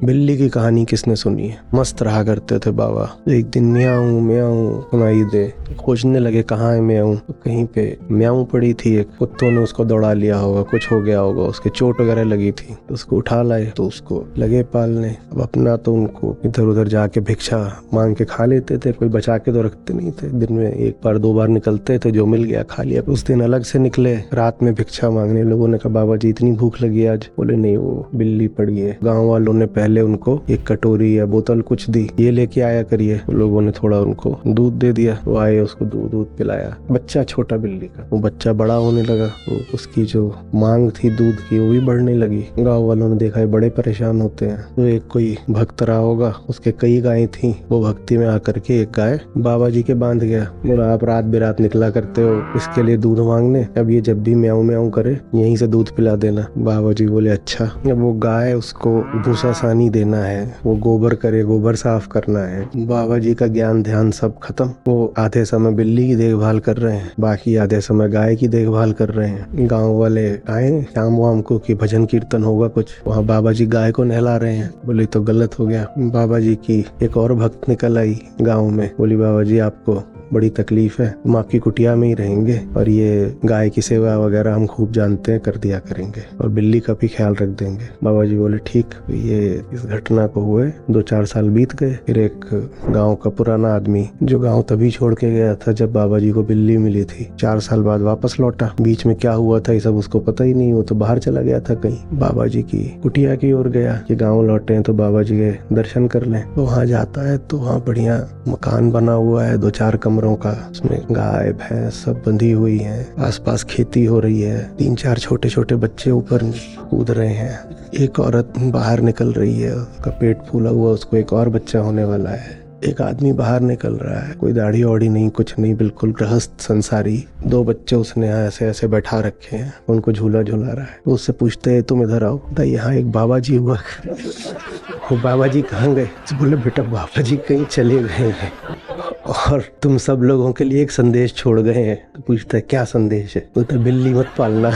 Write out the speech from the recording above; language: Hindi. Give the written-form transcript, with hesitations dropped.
बिल्ली की कहानी किसने सुनी है। मस्त रहा करते थे बाबा। एक दिन म्याऊं म्याऊं सुनाई दे, खोजने लगे कहाँ है म्याऊं। तो कहीं पे म्याऊं पड़ी थी, एक कुत्तों ने उसको दौड़ा लिया होगा, कुछ हो गया होगा, उसके चोट वगैरह लगी थी तो उसको उठा लाए, तो उसको लगे पालने। अब अपना तो उनको इधर उधर जाके भिक्षा मांग के खा लेते थे, कोई बचा के तो रखते नहीं थे। दिन में एक बार दो बार निकलते थे, जो मिल गया खा लिया। उस दिन अलग से निकले रात में भिक्षा मांगने। लोगों ने कहा बाबा जी इतनी भूख लगी आज। बोले नहीं, वो बिल्ली पड़ी है। गाँव वालों ने पहले उनको एक कटोरी या बोतल कुछ दी, ये लेके आया करिए। लोगों ने थोड़ा उनको दूध दे दिया, वो आए, उसको दूध पिलाया। बच्चा छोटा बिल्ली का, वो बच्चा बड़ा होने लगा, वो उसकी जो मांग थी दूध की वो भी बढ़ने लगी। गाँव वालों ने देखा है बड़े परेशान होते हैं, तो एक कोई भक्त रहा होगा, उसके कई गायें थी, वो भक्ति में आकर के एक गाय बाबा जी के बांध गया। बोला आप रात बेरात निकला करते हो इसके लिए दूध मांगने, अब ये जब भी म्याऊं म्याऊं करे यहीं से दूध पिला देना। बाबा जी बोले अच्छा। अब वो गाय, उसको भूसा सानी देना है, वो गोबर करे, गोबर साफ करना है। बाबा जी का ज्ञान ध्यान सब खत्म। वो आधे समय बिल्ली की देखभाल कर रहे हैं, बाकी आधे समय गाय की देखभाल कर रहे हैं। गांव वाले आए शाम वाम को कि भजन कीर्तन होगा कुछ, वहाँ बाबा जी गाय को नहला रहे हैं। बोले तो गलत हो गया। बाबा जी की एक और भक्त निकल आई गाँव में, बोली बाबा जी आपको बड़ी तकलीफ है, हम आपकी कुटिया में ही रहेंगे और ये गाय की सेवा वगैरह हम खूब जानते हैं, कर दिया करेंगे और बिल्ली का भी ख्याल रख देंगे। बाबा जी बोले ठीक। ये इस घटना को हुए 2-4 साल बीत गए। फिर एक गांव का पुराना आदमी, जो गांव तभी छोड़ के गया था जब बाबा जी को बिल्ली मिली थी, 4 साल बाद वापस लौटा। बीच में क्या हुआ था ये सब उसको पता ही नहीं, वो तो बाहर चला गया था कहीं। बाबा जी की कुटिया की ओर गया कि गाँव लौटे हैं तो बाबा जी के दर्शन कर लें। तो वहाँ जाता है तो वहाँ बढ़िया मकान बना हुआ है, 2-4 कमरों का, उसमें गाय भैंस सब बंधी हुई हैं, आसपास खेती हो रही है, 3-4 छोटे छोटे बच्चे ऊपर कूद रहे हैं। एक औरत बाहर निकल रही है, उसका पेट फूला हुआ, उसको एक और बच्चा होने वाला है। एक आदमी बाहर निकल रहा है, कोई दाढ़ी वाड़ी नहीं, कुछ नहीं, बिल्कुल गृहस्थ संसारी। 2 बच्चे उसने ऐसे ऐसे बैठा रखे हैं, उनको झूला झूला रहा है। तो उससे पूछते हैं तुम इधर आओ, यहाँ एक बाबा जी हुआ। वो बाबा जी कहाँ गए? बोले बेटा बाबा जी कहीं चले गए हैं और तुम सब लोगों के लिए एक संदेश छोड़ गए हैं। तो पूछता है क्या संदेश है? बोलता बिल्ली मत पालना।